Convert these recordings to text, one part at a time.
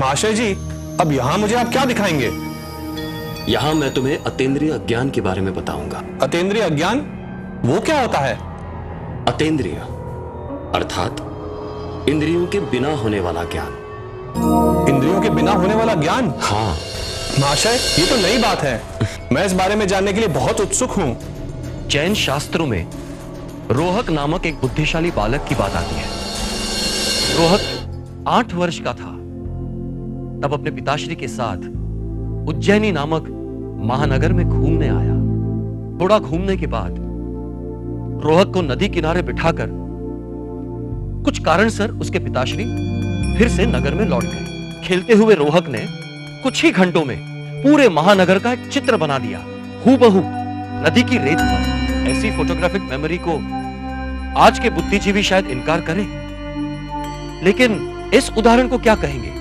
महाशय जी, अब यहाँ मुझे आप क्या दिखाएंगे? यहाँ मैं तुम्हें अतीन्द्रिय अज्ञान के बारे में बताऊंगा। अतीन्द्रिय अज्ञान? वो क्या होता है? अतीन्द्रिय अर्थात इंद्रियों के बिना होने वाला ज्ञान। इंद्रियों के बिना होने वाला ज्ञान? हाँ महाशय, ये तो नई बात है। मैं इस बारे में जानने के लिए बहुत उत्सुक हूं। जैन शास्त्रों में रोहक नामक एक बुद्धिशाली बालक की बात आती है। रोहक 8 वर्ष का था तब अपने पिताश्री के साथ उज्जैनी नामक महानगर में घूमने आया। थोड़ा घूमने के बाद रोहक को नदी किनारे बिठाकर कुछ कारणसर उसके पिताश्री फिर से नगर में लौट गए। खेलते हुए रोहक ने कुछ ही घंटों में पूरे महानगर का एक चित्र बना दिया, हूबहू नदी की रेत पर। ऐसी फोटोग्राफिक मेमोरी को आज के बुद्धिजीवी शायद इनकार करें, लेकिन इस उदाहरण को क्या कहेंगे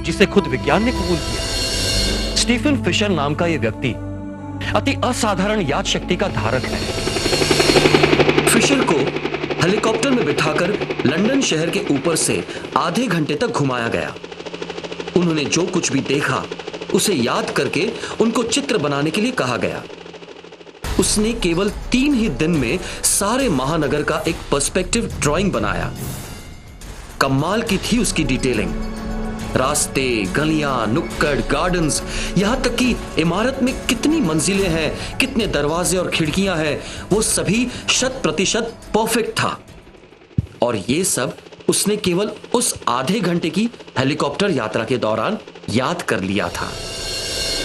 जिसे खुद विज्ञान ने कबूल किया। स्टीफन फिशर नाम का यह व्यक्ति अति असाधारण याद शक्ति का धारक है। फिशर को हेलीकॉप्टर में बिठाकर लंदन शहर के ऊपर से आधे घंटे तक घुमाया गया। उन्होंने जो कुछ भी देखा उसे याद करके उनको चित्र बनाने के लिए कहा गया। उसने केवल 3 ही दिन में सारे महानगर का एक पर्सपेक्टिव ड्राइंग बनाया। कमाल की थी उसकी डिटेलिंग। रास्ते, गलियां, नुक्कड़, गार्डन्स, यहां तक कि इमारत में कितनी मंजिलें हैं, कितने दरवाजे और खिड़कियां हैं, वो सभी 100% परफेक्ट था। और ये सब उसने केवल उस आधे घंटे की हेलीकॉप्टर यात्रा के दौरान याद कर लिया था।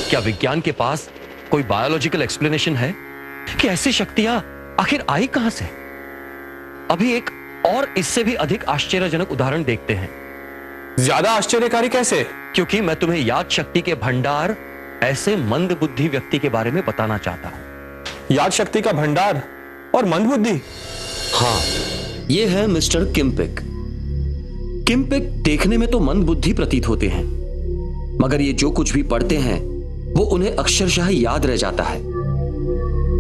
क्या विज्ञान के पास कोई बायोलॉजिकल एक्सप्लेनेशन है कि ऐसी शक्तियां आखिर आई कहां से? अभी एक और इससे भी अधिक आश्चर्यजनक उदाहरण देखते हैं। ज्यादा आश्चर्यकारी कैसे? क्योंकि मैं तुम्हें याद शक्ति के भंडार ऐसे मंद बुद्धि व्यक्ति के बारे में बताना चाहता हूं। याद शक्ति का भंडार और मंदबुद्धि? हाँ, ये है मिस्टर किम्पिक। किम्पिक देखने में तो मंदबुद्धि प्रतीत होते हैं, मगर ये जो कुछ भी पढ़ते हैं वो उन्हें अक्षरशः याद रह जाता है।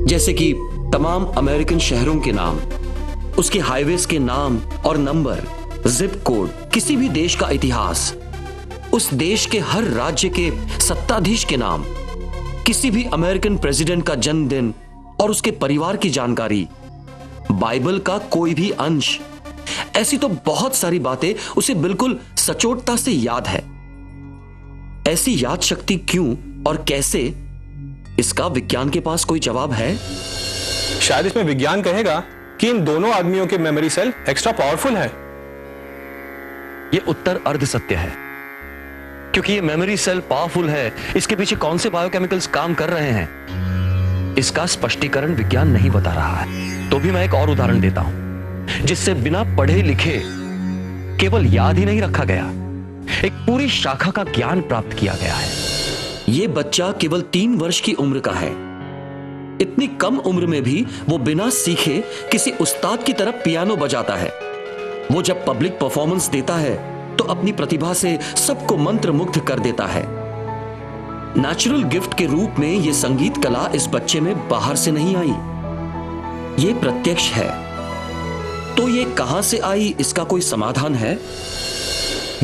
जैसे कि तमाम अमेरिकन शहरों के नाम, उसके हाईवेज के नाम और नंबर, जिप कोड, किसी भी देश का इतिहास, उस देश के हर राज्य के सत्ताधीश के नाम, किसी भी अमेरिकन प्रेसिडेंट का जन्मदिन और उसके परिवार की जानकारी, बाइबल का कोई भी अंश। ऐसी तो बहुत सारी बातें उसे बिल्कुल सचोटता से याद है। ऐसी याद शक्ति क्यों और कैसे, इसका विज्ञान के पास कोई जवाब है? शायद इसमें विज्ञान कहेगा कि इन दोनों आदमियों के मेमोरी सेल एक्स्ट्रा पावरफुल है। यह उत्तर अर्ध सत्य है, क्योंकि ये मेमोरी सेल पावरफुल है, इसके पीछे कौन से बायोकेमिकल्स काम कर रहे हैं, इसका स्पष्टीकरण विज्ञान नहीं बता रहा है। तो भी मैं एक और उदाहरण देता हूं, जिससे बिना पढ़े लिखे केवल याद ही नहीं रखा गया, एक पूरी शाखा का ज्ञान प्राप्त किया गया है। यह बच्चा केवल 3 वर्ष की उम्र का है। इतनी कम उम्र में भी वो बिना सीखे किसी उस्ताद की तरह पियानो बजाता है। वो जब पब्लिक परफॉर्मेंस देता है तो अपनी प्रतिभा से सबको मंत्रमुग्ध कर देता है। नेचुरल गिफ्ट के रूप में यह संगीत कला इस बच्चे में बाहर से नहीं आई, ये प्रत्यक्ष है। तो ये कहां से आई, इसका कोई समाधान है?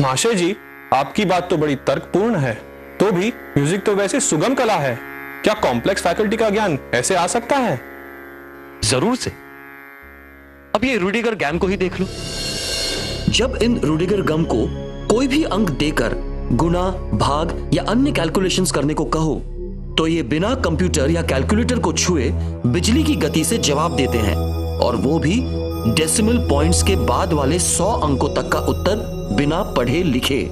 महाशय जी, आपकी बात तो बड़ी तर्कपूर्ण है। तो भी म्यूजिक तो वैसे सुगम कला है, क्या कॉम्प्लेक्स फैकल्टी का ज्ञान ऐसे आ सकता है? जरूर से। अब ये रूडिगर गैम को ही देख लो। जब इन रूडिगर गम को कोई भी अंक देकर गुणा, भाग या अन्य कैलकुलेशंस करने को कहो तो ये बिना कंप्यूटर या कैलकुलेटर को छुए बिजली की गति से जवाब देते हैं, और वो भी डेसिमल पॉइंट्स के बाद वाले 100 अंकों तक का उत्तर बिना पढ़े लिखे।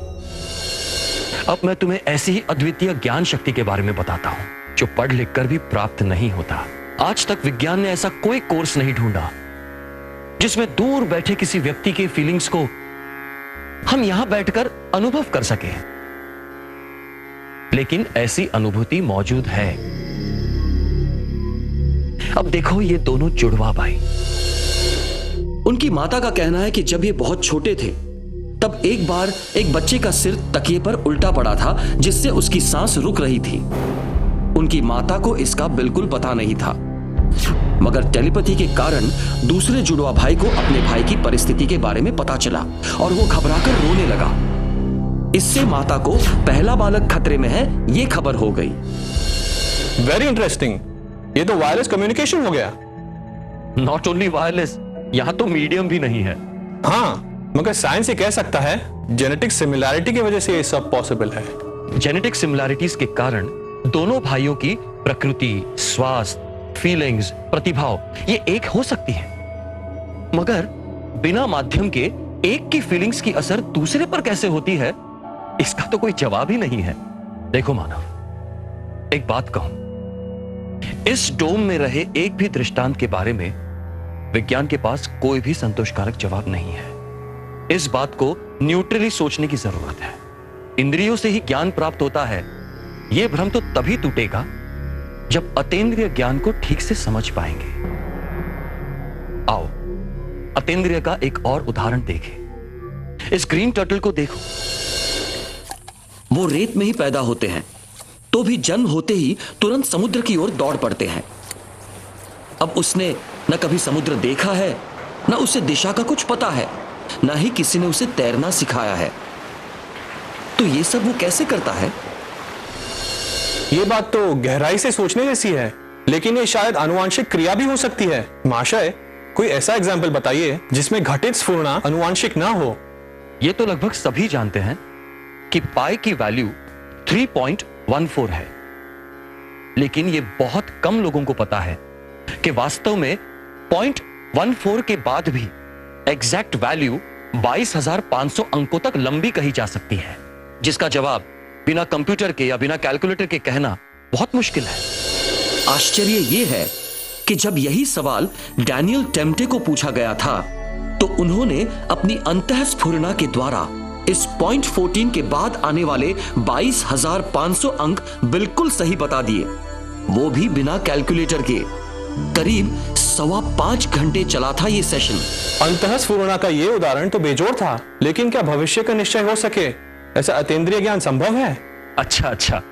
अब मैं तुम्हें ऐसी ही अद्वितीय ज्ञान शक्ति के बारे में बताता हूं, जो पढ़ लिख कर भी प्राप्त नहीं होता। आज तक विज्ञान ने ऐसा कोई कोर्स नहीं ढूंढा जिसमें दूर बैठे किसी व्यक्ति के फीलिंग्स को हम यहां बैठकर अनुभव कर सके। लेकिन ऐसी अनुभूति मौजूद है। अब देखो ये दोनों जुड़वा भाई। उनकी माता का कहना है कि जब ये बहुत छोटे थे तब एक बार एक बच्चे का सिर तकिए पर उल्टा पड़ा था, जिससे उसकी सांस रुक रही थी। उनकी माता को इसका बिल्कुल पता नहीं था, मगर टेलीपैथी के कारण दूसरे जुड़वा भाई को अपने भाई की परिस्थिति के बारे में पता चला और वो घबराकर रोने लगा। इससे माता को पहला बालक खतरे में है, यह खबर हो गई। Very interesting. ये तो वायरलेस कम्युनिकेशन हो गया। नॉट ओनली वायरलेस, यहां तो मीडियम भी नहीं है। हाँ, मगर साइंस ये कह सकता है जेनेटिक सिमिलैरिटी की वजह से ये सब पॉसिबल है। जेनेटिक सिमिलैरिटीज के कारण दोनों भाइयों की प्रकृति, स्वास्थ्य, फीलिंग्स, प्रतिभाव ये एक हो सकती है, मगर बिना माध्यम के एक की फीलिंग्स की असर दूसरे पर कैसे होती है, इसका तो कोई जवाब ही नहीं है। देखो मानव, एक बात कहूं, इस डोम में रहे एक भी दृष्टांत के बारे में विज्ञान के पास कोई भी संतोषकारक जवाब नहीं है। इस बात को न्यूट्रली सोचने की जरूरत है। इंद्रियों से ही ज्ञान प्राप्त होता है, यह भ्रम तो तभी टूटेगा जब अतीन्द्रिय ज्ञान को ठीक से समझ पाएंगे। आओ अतीन्द्रिय का एक और उदाहरण देखें। इस ग्रीन टर्टल को देखो। वो रेत में ही पैदा होते हैं, तो भी जन्म होते ही तुरंत समुद्र की ओर दौड़ पड़ते हैं। अब उसने न कभी समुद्र देखा है, न उसे दिशा का कुछ पता है, न ही किसी ने उसे तैरना सिखाया है। तो ये सब वो कैसे करता है? ये बात तो गहराई से सोचने जैसी है, लेकिन ये शायद आनुवांशिक क्रिया भी हो सकती है। महाशय, कोई ऐसा एग्जाम्पल बताइए जिसमें घटित स्फुरना आनुवांशिक ना हो। यह तो लगभग सभी जानते हैं कि पाई की वैल्यू 3.14 है, लेकिन यह बहुत कम लोगों को पता है कि वास्तव में 0.14 के बाद भी एग्जैक्ट वैल्यू 22,500 अंकों तक लंबी कही जा सकती है, जिसका जवाब बिना कंप्यूटर के या बिना कैलकुलेटर के कहना बहुत मुश्किल है। आश्चर्य यह है कि जब यही सवाल डैनियल टेम्टे को पूछा गया था, तो उन्होंने अपनी अंतःस्फुरना के द्वारा इस 0.14 के बाद आने वाले 22,500 अंक बिल्कुल सही बता दिए, वो भी बिना कैलकुलेटर के। करीब 5.25 घंटे चला था ये सेशन। अंतःस्फुरना का ये उदाहरण तो बेजोड़ था, लेकिन क्या भविष्य का निश्चय हो सके, ऐसा अतीन्द्रिय ज्ञान संभव है? अच्छा,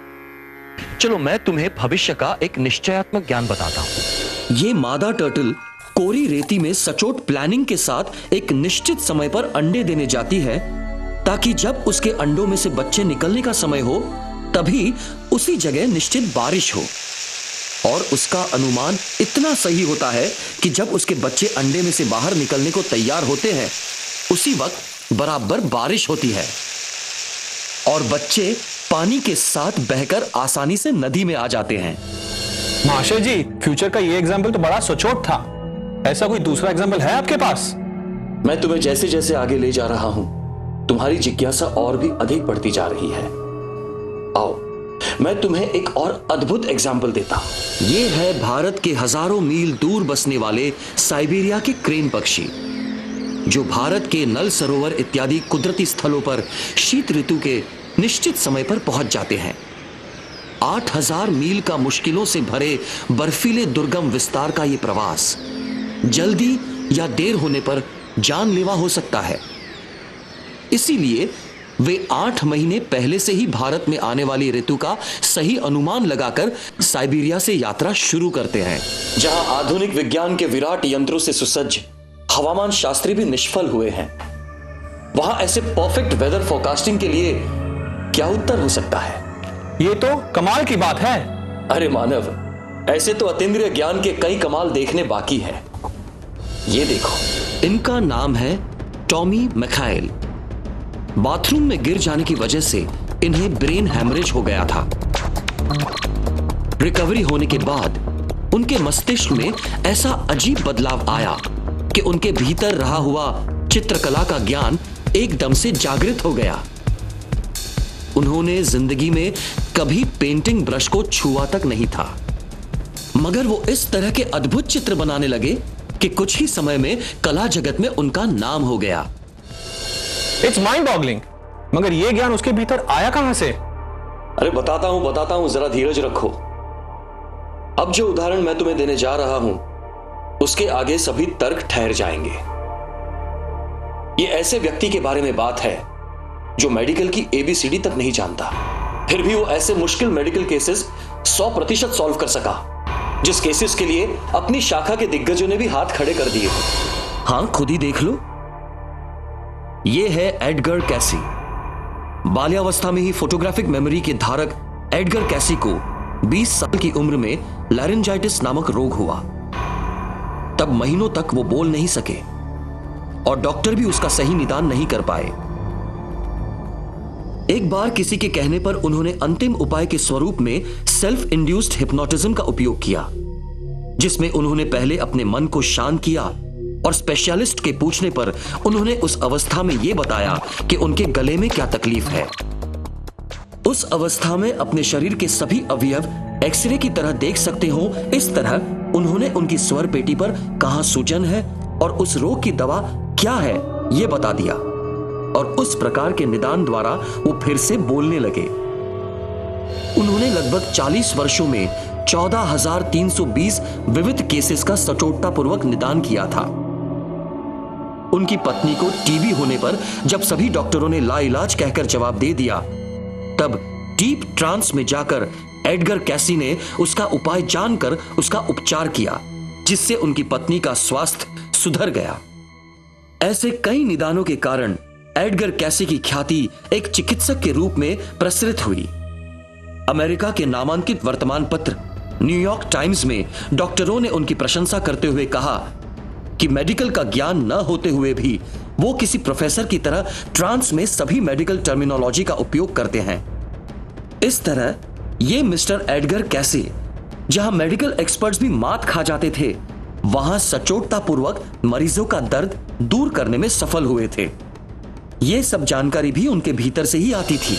चलो मैं तुम्हें भविष्य का एक निश्चयात्मक ज्ञान बताता हूं। ये मादा टर्टल कोरी रेती में सचोट प्लानिंग के साथ एक निश्चित समय पर अंडे देने जाती है, ताकि जब उसके अंडों में से बच्चे निकलने का समय हो, तभी उसी जगह निश्चित बारिश हो। और उसका अनुमान इतना सही होता है कि जब उसके बच्चे अंडे में से बाहर निकलने को तैयार होते हैं, उसी वक्त बराबर बारिश होती है और बच्चे पानी के साथ बहकर आसानी से नदी में आ जाते हैं। महाशय जी, फ्यूचर का ये एग्जाम्पल तो बड़ा सचोट था। ऐसा कोई दूसरा एग्जाम्पल है आपके पास? मैं तुम्हें जैसे जैसे आगे ले जा रहा हूं, तुम्हारी जिज्ञासा और भी अधिक बढ़ती जा रही है। आओ मैं तुम्हें एक और अद्भुत एग्जाम्पल देता हूं। यह है भारत के हजारों मील दूर बसने वाले साइबेरिया के क्रेन पक्षी, जो भारत के नल सरोवर इत्यादि कुदरती स्थलों पर शीत ऋतु के निश्चित समय पर पहुंच जाते हैं। 8,000 मील का मुश्किलों से भरे बर्फीले दुर्गम विस्तार का यह प्रवास जल्दी या देर होने पर जानलेवा हो सकता है। इसीलिए वे 8 महीने पहले से ही भारत में आने वाली ऋतु का सही अनुमान लगाकर साइबेरिया से यात्रा शुरू करते हैं। जहां आधुनिक विज्ञान के विराट यंत्रों से सुसज्ज हवामान शास्त्री भी निष्फल हुए हैं, वहां ऐसे परफेक्ट वेदर फोरकास्टिंग के लिए क्या उत्तर हो सकता है? ये तो कमाल की बात है। अरे मानव, ऐसे तो अतीन्द्रिय ज्ञान के कई कमाल देखने बाकी है। ये देखो, इनका नाम है टॉमी मैकाइल। बाथरूम में गिर जाने की वजह से इन्हें ब्रेन हैमरेज हो गया था। रिकवरी होने के बाद उनके मस्तिष्क में ऐसा अजीब बदलाव आया कि उनके भीतर रहा हुआ चित्रकला का ज्ञान एकदम से जागृत हो गया। उन्होंने जिंदगी में कभी पेंटिंग ब्रश को छुआ तक नहीं था, मगर वो इस तरह के अद्भुत चित्र बनाने लगे कि कुछ ही समय में कला जगत में उनका नाम हो गया। It's mind boggling. मगर ये ज्ञान उसके भीतर आया कहां से? अरे बताता हूं, जरा धीरज रखो। अब जो उदाहरण मैं तुम्हें देने जा रहा हूं, उसके आगे सभी तर्क ठहर जाएंगे। ये ऐसे व्यक्ति के बारे में बात है जो मेडिकल की ABCD तक नहीं जानता, फिर भी वो ऐसे मुश्किल मेडिकल केसेस 100% सॉल्व कर सका, जिस केसेस के लिए अपनी शाखा के दिग्गजों ने भी हाथ खड़े कर दिए। हां, खुद ही देख लो। यह है एडगर कैसी। बाल्यावस्था में ही फोटोग्राफिक मेमोरी के धारक एडगर कैसी को 20 साल की उम्र में लैरिंजाइटिस नामक रोग हुआ। तब महीनों तक वो बोल नहीं सके और डॉक्टर भी उसका सही निदान नहीं कर पाए। एक बार किसी के कहने पर उन्होंने अंतिम उपाय के स्वरूप में सेल्फ इंड्यूस्ड हिप्नोटिज्म का उपयोग किया, जिसमें उन्होंने पहले अपने मन को शांत किया और स्पेशलिस्ट के पूछने पर उन्होंने उस अवस्था में यह बताया कि उनके गले में क्या तकलीफ है। उस अवस्था में अपने शरीर के सभी अवयव एक्सरे की तरह देख सकते हो, इस तरह उन्होंने उनकी स्वर पेटी पर कहां सूजन है और उस रोग की दवा क्या है यह बता दिया, और उस प्रकार के निदान द्वारा वो फिर से बोलने लगे। उन्होंने लगभग 40 वर्षों में 14,320 विविध केसेस का सचोटतापूर्वक निदान किया था। उनकी पत्नी को टीबी होने पर जब सभी डॉक्टरों ने लाइलाज कहकर जवाब दे दिया, तब डीप ट्रांस में जाकर एडगर कैसी ने उसका उपाय जानकर उसका उपचार किया, जिससे उनकी पत्नी का स्वास्थ्य सुधर गया। ऐसे कई निदानों के कारण एडगर कैसी की ख्याति एक चिकित्सक के रूप में प्रसरित हुई। अमेरिका के नामांकित वर्तमान पत्र न्यूयॉर्क टाइम्स में डॉक्टरों ने उनकी प्रशंसा करते हुए कहा कि मेडिकल का ज्ञान न होते हुए भी वो किसी प्रोफेसर की तरह ट्रांस में सभी मेडिकल टर्मिनोलॉजी का उपयोग करते हैं। इस तरह ये मिस्टर एडगर कैसी, जहां मेडिकल एक्सपर्ट्स भी मात खा जाते थे, वहां सचोटतापूर्वक मरीजों का दर्द दूर करने में सफल हुए थे। यह सब जानकारी भी उनके भीतर से ही आती थी।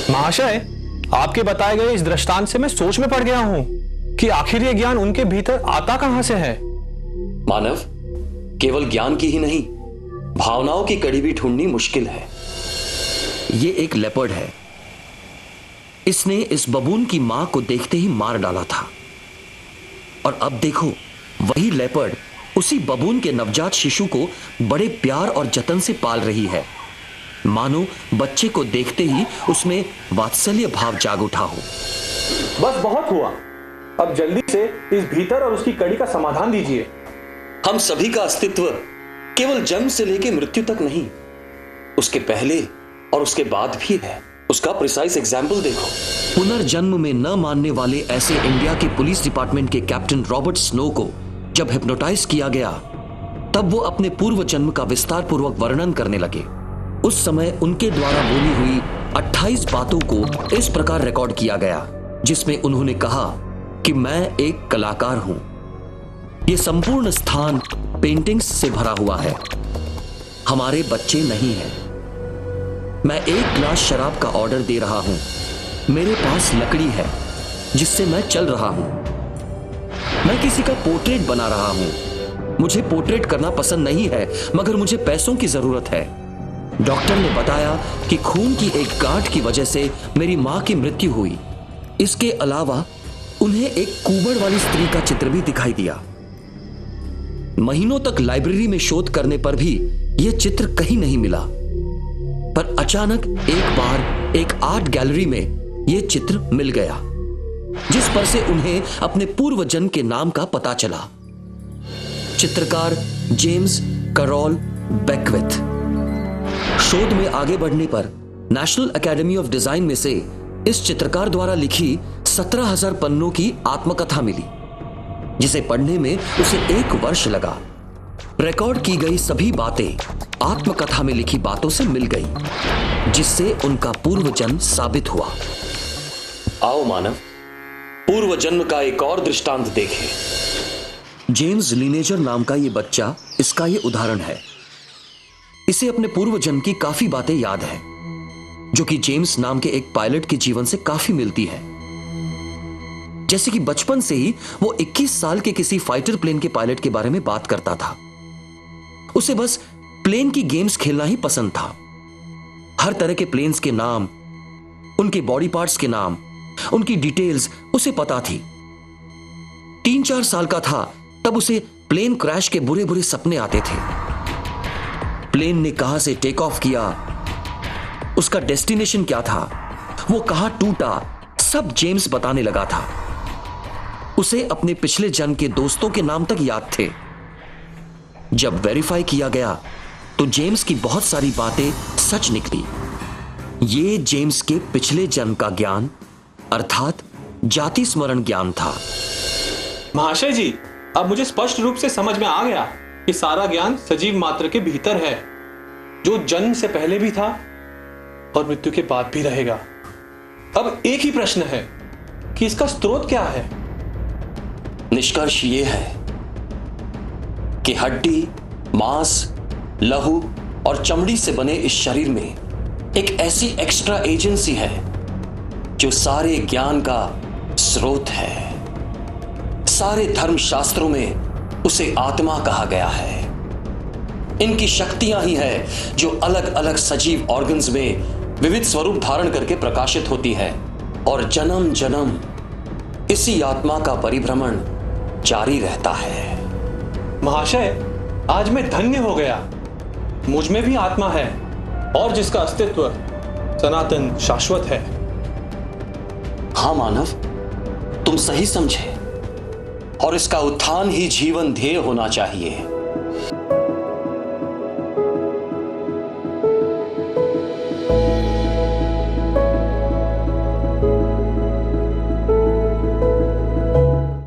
महाशय, आपके बताए गए इस दृष्टांत से मैं सोच में पड़ गया हूं कि आखिर यह ज्ञान उनके भीतर आता कहां से है। मानव, केवल ज्ञान की ही नहीं, भावनाओं की कड़ी भी ढूंढनी मुश्किल है। यह एक लेपर्ड है। इसने इस बबून की मां को देखते ही मार डाला था, और अब देखो वही लेपर्ड उसी बबून के नवजात शिशु को बड़े प्यार और जतन से पाल रही है, मानो बच्चे को देखते ही उसमें वात्सल्य भाव जाग उठा हो। बस बहुत हुआ, अब जल्दी से इस भीतर और उसकी कड़ी का समाधान दीजिए। हम सभी का अस्तित्व केवल जन्म से लेकर मृत्यु तक नहीं, उसके पहले और उसके बाद भी है। उसका प्रिसाइज एग्जाम्पल देखो। पुनर्जन्म में न मानने वाले ऐसे इंडिया के पुलिस डिपार्टमेंट के कैप्टन रॉबर्ट स्नो को जब हिप्नोटाइज किया गया, तब वो अपने पूर्व जन्म का विस्तार पूर्वक वर्णन करने लगे। उस समय उनके द्वारा बोली हुई 28 बातों को इस प्रकार रिकॉर्ड किया गया, जिसमें उन्होंने कहा कि मैं एक कलाकार हूं। यह संपूर्ण स्थान पेंटिंग्स से भरा हुआ है। हमारे बच्चे नहीं हैं। मैं एक ग्लास शराब का ऑर्डर दे रहा हूं। मेरे पास लकड़ी है जिससे मैं चल रहा हूं। मैं किसी का पोर्ट्रेट बना रहा हूं। मुझे पोर्ट्रेट करना पसंद नहीं है, मगर मुझे पैसों की जरूरत है। डॉक्टर ने बताया कि खून की एक गांठ की वजह से मेरी मां की मृत्यु हुई। इसके अलावा उन्हें एक कुबड़ वाली स्त्री का चित्र भी दिखाई दिया। महीनों तक लाइब्रेरी में शोध करने पर भी यह चित्र कहीं नहीं मिला, पर अचानक एक बार एक आर्ट गैलरी में यह चित्र मिल गया, जिस पर से उन्हें अपने पूर्व जन्म के नाम का पता चला। चित्रकार जेम्स कैरोल बेकविथ। शोध में आगे बढ़ने पर नेशनल एकेडमी ऑफ डिजाइन में से इस चित्रकार द्वारा लिखी 17,000 पन्नों की आत्मकथा मिली, जिसे पढ़ने में उसे 1 वर्ष लगा। रिकॉर्ड की गई सभी बातें आत्मकथा में लिखी बातों से मिल गई, जिससे उनका पूर्व जन्म साबित हुआ। आओ मानव, पूर्व जन्म का एक और दृष्टांत देखें। जेम्स लिनेजर नाम का यह बच्चा इसका यह उदाहरण है। इसे अपने पूर्व जन्म की काफी बातें याद है, जो कि जेम्स नाम के एक पायलट के जीवन से काफी मिलती है। जैसे कि बचपन से ही वो 21 साल के किसी फाइटर प्लेन के पायलट के बारे में बात करता था। उसे बस प्लेन की गेम्स खेलना ही पसंद था। हर तरह के प्लेन्स के नाम, उनके बॉडी पार्ट्स के नाम, उनकी डिटेल्स उसे पता थी। 3-4 साल का था तब उसे प्लेन क्रैश के बुरे बुरे सपने आते थे। प्लेन ने कहां से टेक ऑफ किया, उसका डेस्टिनेशन क्या था, वो कहां टूटा, सब जेम्स बताने लगा था। उसे अपने पिछले जन्म के दोस्तों के नाम तक याद थे। जब वेरीफाई किया गया तो जेम्स की बहुत सारी बातें सच निकली। ये जेम्स के पिछले जन्म का ज्ञान अर्थात जाति स्मरण ज्ञान था। महाशय जी, अब मुझे स्पष्ट रूप से समझ में आ गया कि सारा ज्ञान सजीव मात्र के भीतर है, जो जन्म से पहले भी था और मृत्यु के बाद भी रहेगा। अब एक ही प्रश्न है कि इसका स्रोत क्या है? निष्कर्ष ये है कि हड्डी, मांस, लहू और चमड़ी से बने इस शरीर में एक ऐसी एक्स्ट्रा एजेंसी है जो सारे ज्ञान का स्रोत है। सारे धर्मशास्त्रों में उसे आत्मा कहा गया है। इनकी शक्तियां ही है जो अलग अलग सजीव ऑर्गन्स में विविध स्वरूप धारण करके प्रकाशित होती है और जन्म जन्म इसी आत्मा का परिभ्रमण जारी रहता है। महाशय, आज मैं धन्य हो गया। मुझ में भी आत्मा है और जिसका अस्तित्व सनातन शाश्वत है। हां मानव, तुम सही समझे और इसका उत्थान ही जीवन ध्येय होना चाहिए।